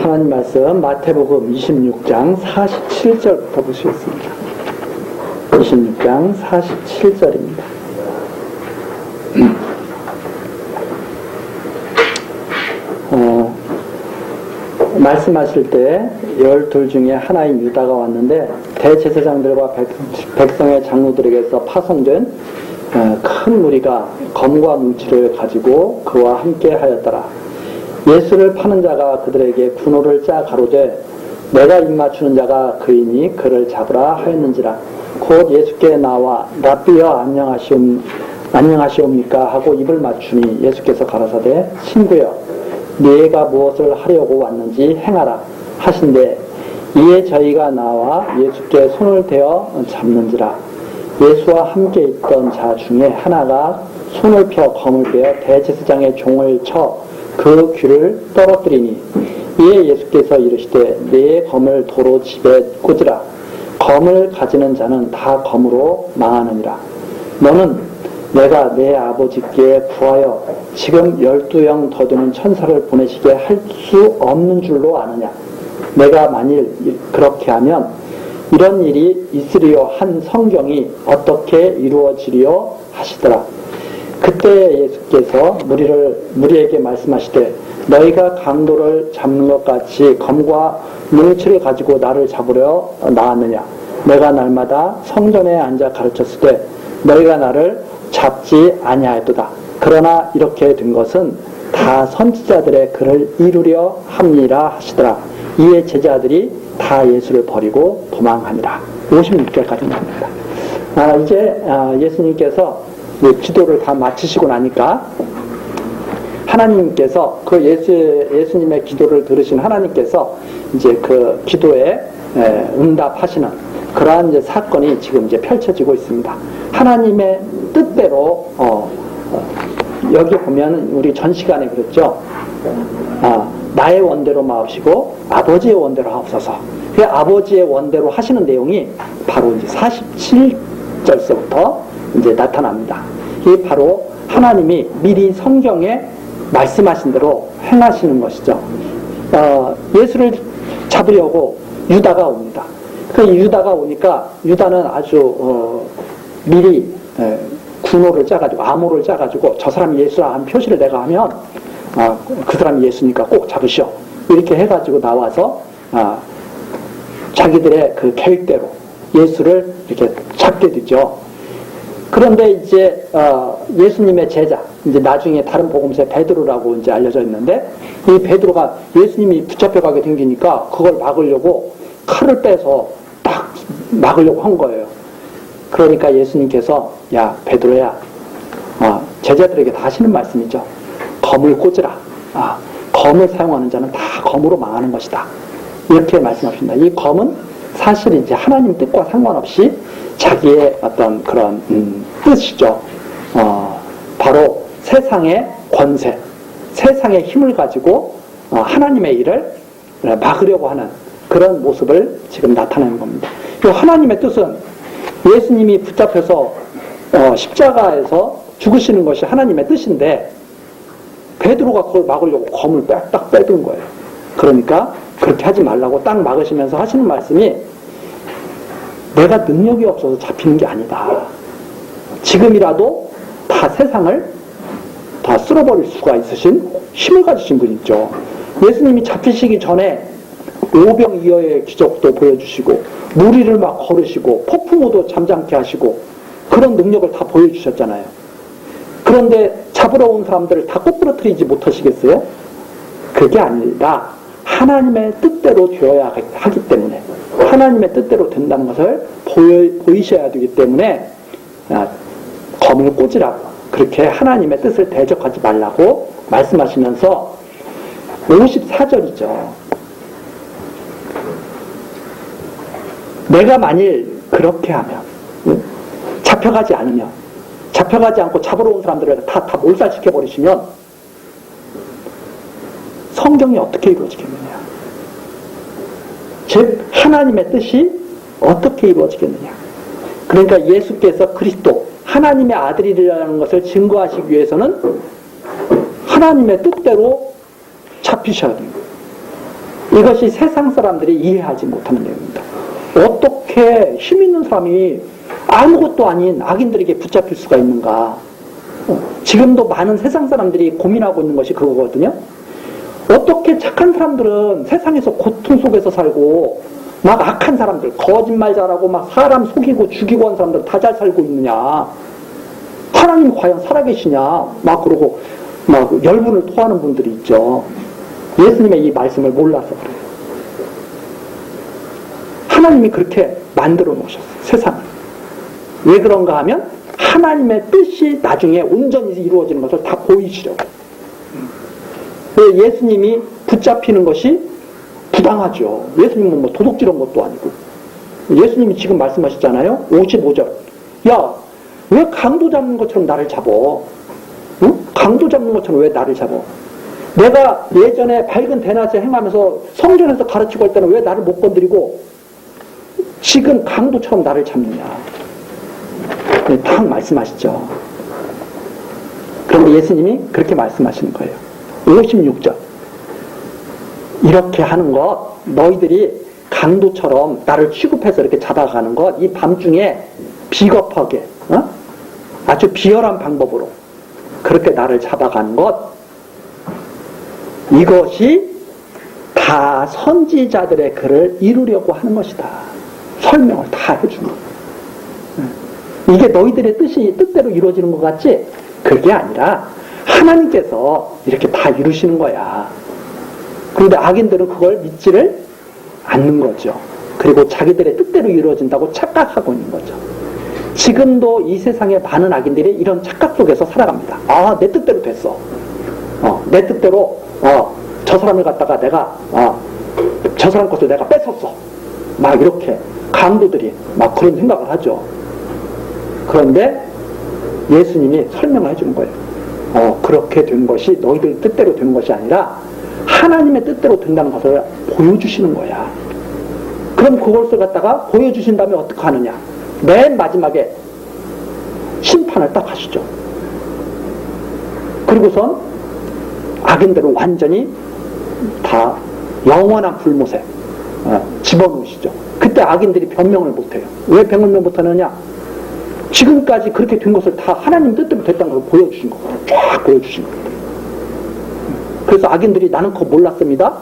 하나님 말씀 마태복음 26장 47절부터 보시겠습니다. 26장 47절입니다. 말씀하실 때 12 중에 하나인 유다가 왔는데 대제사장들과 백성의 장로들에게서 파송된 큰 무리가 검과 뭉치를 가지고 그와 함께 하였더라. 예수를 파는 자가 그들에게 군호를 짜 가로되 내가 입맞추는 자가 그이니 그를 잡으라 하였는지라. 곧 예수께 나와 랍비여 안녕하시옵니까 하고 입을 맞추니 예수께서 가라사대 친구여 네가 무엇을 하려고 왔는지 행하라 하신대 이에 저희가 나와 예수께 손을 대어 잡는지라. 예수와 함께 있던 자 중에 하나가 손을 펴 검을 빼어 대제사장의 종을 쳐 그 귀를 떨어뜨리니 이에 예수께서 이르시되 네 검을 도로 집에 꽂으라. 검을 가지는 자는 다 검으로 망하느니라. 너는 내가 내 아버지께 구하여 지금 12영 더 되는 천사를 보내시게 할 수 없는 줄로 아느냐. 내가 만일 그렇게 하면 이런 일이 있으리요 한 성경이 어떻게 이루어지리요 하시더라. 그때 예수께서 무리에게 말씀하시되 너희가 강도를 잡는 것 같이 검과 뭉치를 가지고 나를 잡으려 나왔느냐. 내가 날마다 성전에 앉아 가르쳤을 때 너희가 나를 잡지 아니하였도다. 그러나 이렇게 된 것은 다 선지자들의 글을 이루려 함이라 하시더라. 이에 제자들이 다 예수를 버리고 도망하니라. 56절까지 나옵니다. 이제 예수님께서 기도를 다 마치시고 나니까 하나님께서 그 예수님의 기도를 들으신 하나님께서 이제 그 기도에 응답하시는 그러한 이제 사건이 지금 이제 펼쳐지고 있습니다. 하나님의 뜻대로 여기 보면 우리 전 시간에 그랬죠. 나의 원대로 마옵시고 아버지의 원대로 하옵소서. 그 아버지의 원대로 하시는 내용이 바로 이제 47절서부터 이제 나타납니다. 이게 바로 하나님이 미리 성경에 말씀하신 대로 행하시는 것이죠. 예수를 잡으려고 유다가 옵니다. 그 유다가 오니까 유다는 아주 미리 군호를 짜가지고 암호를 짜가지고 저 사람이 예수라 한 표시를 내가 하면 그 사람이 예수니까 꼭 잡으시오 이렇게 해가지고 나와서 자기들의 그 계획대로 예수를 이렇게 잡게 되죠. 그런데 이제 예수님의 제자 이제 나중에 다른 복음서에 베드로라고 이제 알려져 있는데 이 베드로가 예수님이 붙잡혀가게 생기니까 그걸 막으려고 칼을 빼서 딱 막으려고 한 거예요. 그러니까 예수님께서 야 베드로야 제자들에게 다 하시는 말씀이죠. 검을 꽂으라. 검을 사용하는 자는 다 검으로 망하는 것이다. 이렇게 말씀하십니다. 이 검은 사실 이제 하나님 뜻과 상관없이 자기의 어떤 그런 뜻이죠. 바로 세상의 권세, 세상의 힘을 가지고 하나님의 일을 막으려고 하는 그런 모습을 지금 나타내는 겁니다. 이 하나님의 뜻은 예수님이 붙잡혀서 십자가에서 죽으시는 것이 하나님의 뜻인데 베드로가 그걸 막으려고 검을 딱 빼둔 거예요. 그러니까 그렇게 하지 말라고 딱 막으시면서 하시는 말씀이 내가 능력이 없어서 잡히는 게 아니다. 지금이라도 다 세상을 다 쓸어버릴 수가 있으신 힘을 가지신 분이죠. 예수님이 잡히시기 전에 오병이어의 기적도 보여주시고 무리를 막 걸으시고 폭풍우도 잠잠케 하시고 그런 능력을 다 보여주셨잖아요. 그런데 잡으러 온 사람들을 다 꼬꾸러뜨리지 못하시겠어요? 그게 아니라 하나님의 뜻대로 되어야 하기 때문에 하나님의 뜻대로 된다는 것을 보이셔야 되기 때문에 검을 꽂으라고 그렇게 하나님의 뜻을 대적하지 말라고 말씀하시면서 54절이죠. 내가 만일 그렇게 하면 잡혀가지 않으면 잡혀가지 않고 잡으러 온 사람들을 다 몰살시켜버리시면 성경이 어떻게 이루어지겠느냐. 즉 하나님의 뜻이 어떻게 이루어지겠느냐. 그러니까 예수께서 그리스도 하나님의 아들이라는 것을 증거하시기 위해서는 하나님의 뜻대로 잡히셔야 돼요. 이것이 세상 사람들이 이해하지 못하는 내용입니다. 어떻게 힘 있는 사람이 아무것도 아닌 악인들에게 붙잡힐 수가 있는가? 지금도 많은 세상 사람들이 고민하고 있는 것이 그거거든요. 어떻게 착한 사람들은 세상에서 고통 속에서 살고 막 악한 사람들, 거짓말 잘하고 막 사람 속이고 죽이고 한 사람들 다 잘 살고 있느냐? 하나님 과연 살아계시냐? 막 그러고 막 열분을 토하는 분들이 있죠. 예수님의 이 말씀을 몰라서 그래요. 하나님이 그렇게 만들어 놓으셨어요. 세상을. 왜 그런가 하면 하나님의 뜻이 나중에 온전히 이루어지는 것을 다 보이시려고. 예수님이 붙잡히는 것이 부당하죠. 예수님은 뭐 도둑질한 것도 아니고. 예수님이 지금 말씀하셨잖아요. 55절. 야, 왜 강도 잡는 것처럼 나를 잡어? 응? 강도 잡는 것처럼 왜 나를 잡어? 내가 예전에 밝은 대낮에 행하면서 성전에서 가르치고 할 때는 왜 나를 못 건드리고 지금 강도처럼 나를 잡느냐. 딱 말씀하시죠. 그런데 예수님이 그렇게 말씀하시는 거예요. 56절. 이렇게 하는 것, 너희들이 강도처럼 나를 취급해서 이렇게 잡아가는 것, 이 밤중에 비겁하게, 아주 비열한 방법으로 그렇게 나를 잡아가는 것, 이것이 다 선지자들의 글을 이루려고 하는 것이다. 설명을 다 해주는 거예요. 이게 너희들의 뜻대로 이루어지는 것 같지? 그게 아니라 하나님께서 이렇게 다 이루시는 거야. 그런데 악인들은 그걸 믿지를 않는 거죠. 그리고 자기들의 뜻대로 이루어진다고 착각하고 있는 거죠. 지금도 이 세상에 많은 악인들이 이런 착각 속에서 살아갑니다. 아, 내 뜻대로 됐어. 내 뜻대로 저 사람을 갖다가 내가 저 사람 것을 내가 뺏었어. 막 이렇게 강도들이 막 그런 생각을 하죠. 그런데 예수님이 설명을 해주는 거예요. 그렇게 된 것이 너희들 뜻대로 된 것이 아니라 하나님의 뜻대로 된다는 것을 보여주시는 거야. 그럼 그것을 갖다가 보여주신 다음에 어떻게 하느냐? 맨 마지막에 심판을 딱 하시죠. 그리고선 악인들을 완전히 다 영원한 불못에 집어넣으시죠. 그때 악인들이 변명을 못해요. 왜 변명 못하느냐? 지금까지 그렇게 된 것을 다 하나님 뜻대로 됐다는 걸 보여주신 거거든요. 쫙 보여주신 거거든요. 그래서 악인들이 나는 그거 몰랐습니다.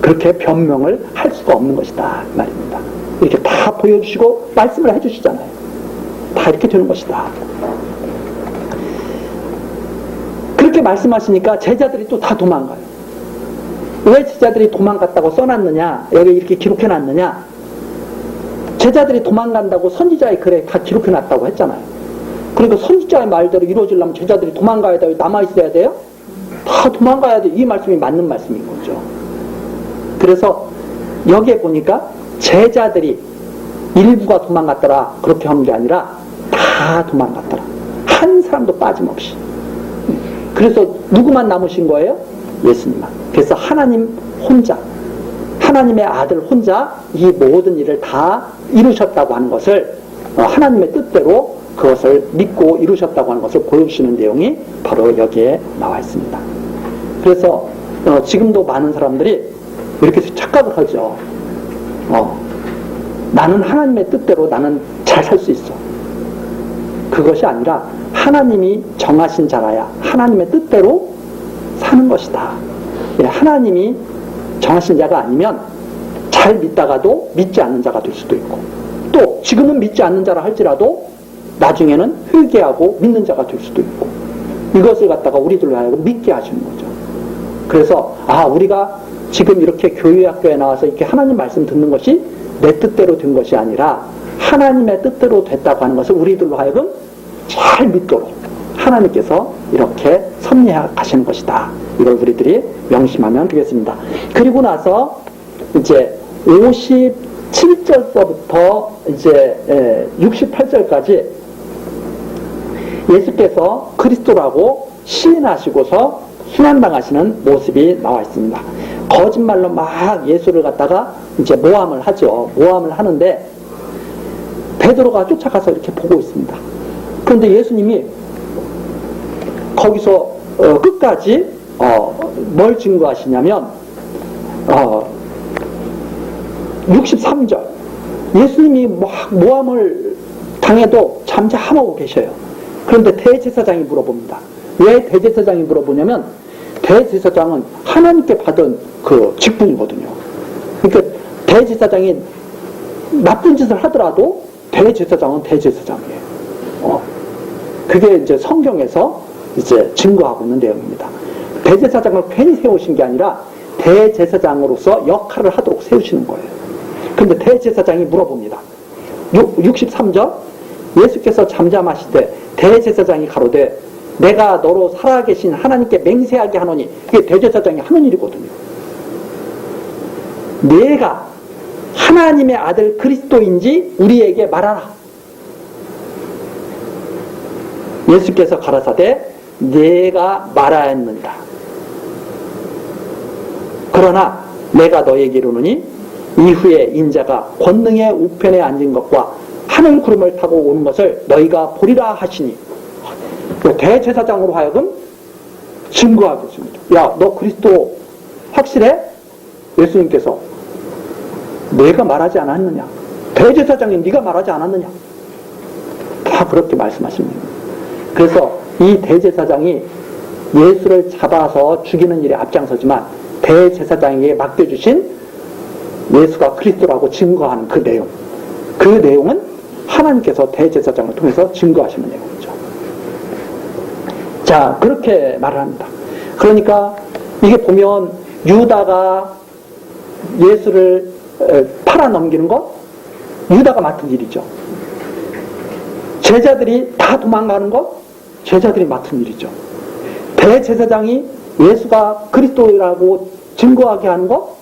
그렇게 변명을 할 수가 없는 것이다 말입니다. 이렇게 다 보여주시고 말씀을 해주시잖아요. 다 이렇게 되는 것이다. 그렇게 말씀하시니까 제자들이 또 다 도망가요. 왜 제자들이 도망갔다고 써놨느냐? 여기 이렇게 기록해놨느냐? 제자들이 도망간다고 선지자의 글에 다 기록해놨다고 했잖아요. 그러니까 선지자의 말대로 이루어지려면 제자들이 도망가야 돼요? 남아있어야 돼요? 다 도망가야 돼요. 이 말씀이 맞는 말씀인 거죠. 그래서 여기에 보니까 제자들이 일부가 도망갔더라 그렇게 하는 게 아니라 다 도망갔더라. 한 사람도 빠짐없이. 그래서 누구만 남으신 거예요? 예수님만. 그래서 하나님 혼자, 하나님의 아들 혼자 이 모든 일을 다 이루셨다고 하는 것을 하나님의 뜻대로 그것을 믿고 이루셨다고 하는 것을 보여주시는 내용이 바로 여기에 나와 있습니다. 그래서 지금도 많은 사람들이 이렇게 착각을 하죠. 나는 하나님의 뜻대로 나는 잘 살 수 있어. 그것이 아니라 하나님이 정하신 자라야 하나님의 뜻대로 사는 것이다. 하나님이 정하신 자가 아니면 잘 믿다가도 믿지 않는 자가 될 수도 있고, 또 지금은 믿지 않는 자라 할지라도 나중에는 회개하고 믿는 자가 될 수도 있고, 이것을 갖다가 우리들로 하여금 믿게 하시는 거죠. 그래서 우리가 지금 이렇게 교회 학교에 나와서 이렇게 하나님 말씀 듣는 것이 내 뜻대로 된 것이 아니라 하나님의 뜻대로 됐다고 하는 것을 우리들로 하여금 잘 믿도록 하나님께서 이렇게 섭리하시는 것이다. 이걸 우리들이 명심하면 되겠습니다. 그리고 나서 이제 57절서부터 이제 68절까지 예수께서 그리스도라고 시인하시고서 순환당하시는 모습이 나와 있습니다. 거짓말로 막 예수를 갖다가 이제 모함을 하죠. 모함을 하는데 베드로가 쫓아가서 이렇게 보고 있습니다. 그런데 예수님이 거기서 끝까지 뭘 증거하시냐면 63절 예수님이 모함을 당해도 잠잠하고 계셔요. 그런데 대제사장이 물어봅니다. 왜 대제사장이 물어보냐면 대제사장은 하나님께 받은 그 직분이거든요. 그러니까 대제사장이 나쁜 짓을 하더라도 대제사장은 대제사장이에요. 그게 이제 성경에서 이제 증거하고 있는 내용입니다. 대제사장을 괜히 세우신 게 아니라 대제사장으로서 역할을 하도록 세우시는 거예요. 그런데 대제사장이 물어봅니다. 63절 예수께서 잠잠하시되 대제사장이 가로되 내가 너로 살아계신 하나님께 맹세하게 하노니, 이게 대제사장이 하는 일이거든요. 내가 하나님의 아들 그리스도인지 우리에게 말하라. 예수께서 가라사대 내가 말하였느니라. 그러나 내가 너에게 이르노니 이후에 인자가 권능의 우편에 앉은 것과 하늘 구름을 타고 오는 것을 너희가 보리라 하시니, 대제사장으로 하여금 증거하겠습니다. 야, 너 그리스도 확실해? 예수님께서 내가 말하지 않았느냐? 대제사장이 네가 말하지 않았느냐? 다 그렇게 말씀하십니다. 그래서 이 대제사장이 예수를 잡아서 죽이는 일에 앞장서지만 대제사장에게 맡겨주신 예수가 그리스도라고 증거하는 그 내용, 그 내용은 하나님께서 대제사장을 통해서 증거하시는 내용이죠. 자, 그렇게 말을 합니다. 그러니까 이게 보면 유다가 예수를 팔아 넘기는 것, 유다가 맡은 일이죠. 제자들이 다 도망가는 것, 제자들이 맡은 일이죠. 대제사장이 예수가 그리스도라고 증거하게 하는 것,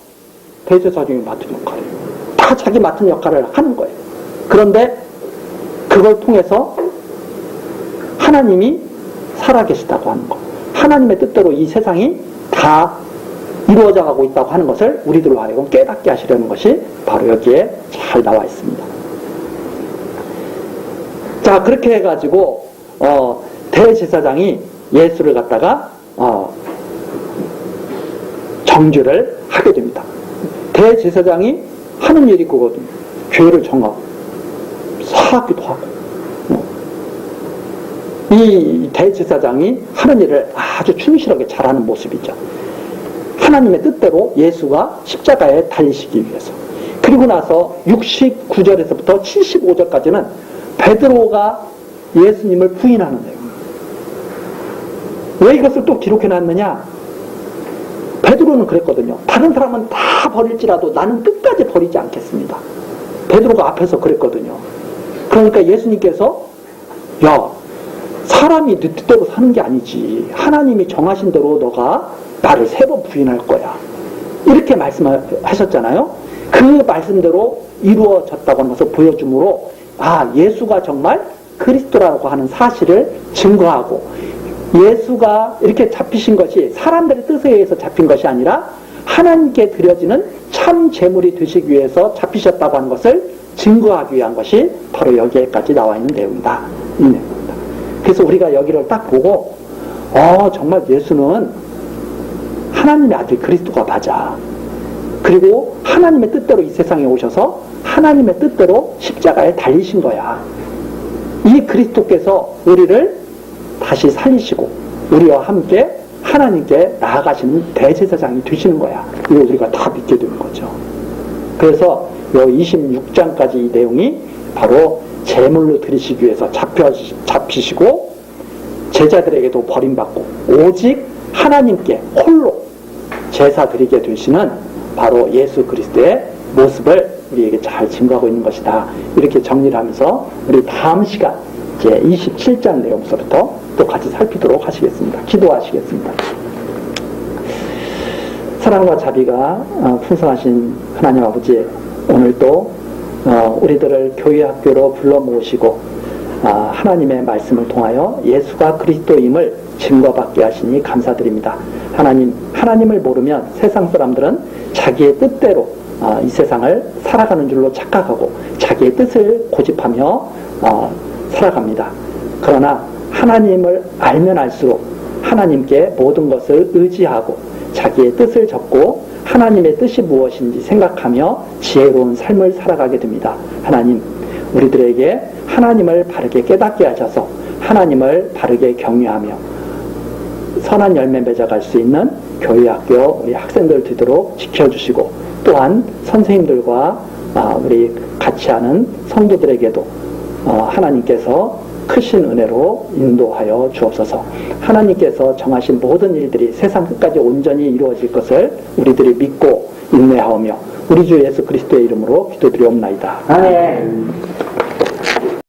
대제사장이 맡은 역할이에요. 다 자기 맡은 역할을 하는 거예요. 그런데 그걸 통해서 하나님이 살아계시다고 하는 것, 하나님의 뜻대로 이 세상이 다 이루어져 가고 있다고 하는 것을 우리들로 하여금 깨닫게 하시려는 것이 바로 여기에 잘 나와 있습니다. 자, 그렇게 해가지고 대제사장이 예수를 갖다가 정죄를 하게 됩니다. 대제사장이 하는 일이 그거거든요. 죄를 정하고 사하기도 하고. 이 대제사장이 하는 일을 아주 충실하게 잘하는 모습이죠. 하나님의 뜻대로 예수가 십자가에 달리시기 위해서. 그리고 나서 69절에서부터 75절까지는 베드로가 예수님을 부인하는 내용입니다. 왜 이것을 또 기록해놨느냐? 베드로는 그랬거든요. 다른 사람은 다 버릴지라도 나는 끝까지 버리지 않겠습니다. 베드로가 앞에서 그랬거든요. 그러니까 예수님께서 야, 사람이 네 뜻대로 사는 게 아니지. 하나님이 정하신 대로 너가 나를 3번 부인할 거야. 이렇게 말씀하셨잖아요. 그 말씀대로 이루어졌다고 하는 것을 보여주므로 예수가 정말 그리스도라고 하는 사실을 증거하고, 예수가 이렇게 잡히신 것이 사람들의 뜻에 의해서 잡힌 것이 아니라 하나님께 드려지는 참 제물이 되시기 위해서 잡히셨다고 하는 것을 증거하기 위한 것이 바로 여기에까지 나와 있는 내용이다. 이 내용입니다. 그래서 우리가 여기를 딱 보고 정말 예수는 하나님의 아들 그리스도가 맞아. 그리고 하나님의 뜻대로 이 세상에 오셔서 하나님의 뜻대로 십자가에 달리신 거야. 이 그리스도께서 우리를 다시 살리시고 우리와 함께 하나님께 나아가시는 대제사장이 되시는 거야. 이거 우리가 다 믿게 되는 거죠. 그래서 이 26장까지 이 내용이 바로 제물로 드리시기 위해서 잡히시고 제자들에게도 버림받고 오직 하나님께 홀로 제사 드리게 되시는 바로 예수 그리스도의 모습을 우리에게 잘 증거하고 있는 것이다. 이렇게 정리를 하면서 우리 다음 시간 이제 27장 내용서부터 또 같이 살피도록 하시겠습니다. 기도하시겠습니다. 사랑과 자비가 풍성하신 하나님 아버지, 오늘도 우리들을 교회 학교로 불러 모으시고 하나님의 말씀을 통하여 예수가 그리스도임을 증거받게 하시니 감사드립니다. 하나님을 모르면 세상 사람들은 자기의 뜻대로 이 세상을 살아가는 줄로 착각하고 자기의 뜻을 고집하며 살아갑니다. 그러나 하나님을 알면 알수록 하나님께 모든 것을 의지하고 자기의 뜻을 적고 하나님의 뜻이 무엇인지 생각하며 지혜로운 삶을 살아가게 됩니다. 하나님, 우리들에게 하나님을 바르게 깨닫게 하셔서 하나님을 바르게 경외하며 선한 열매 맺어갈 수 있는 교회 학교 우리 학생들 되도록 지켜주시고, 또한 선생님들과 우리 같이 하는 성도들에게도 하나님께서 크신 은혜로 인도하여 주옵소서. 하나님께서 정하신 모든 일들이 세상 끝까지 온전히 이루어질 것을 우리들이 믿고 인내하오며 우리 주 예수 그리스도의 이름으로 기도드리옵나이다. 아멘.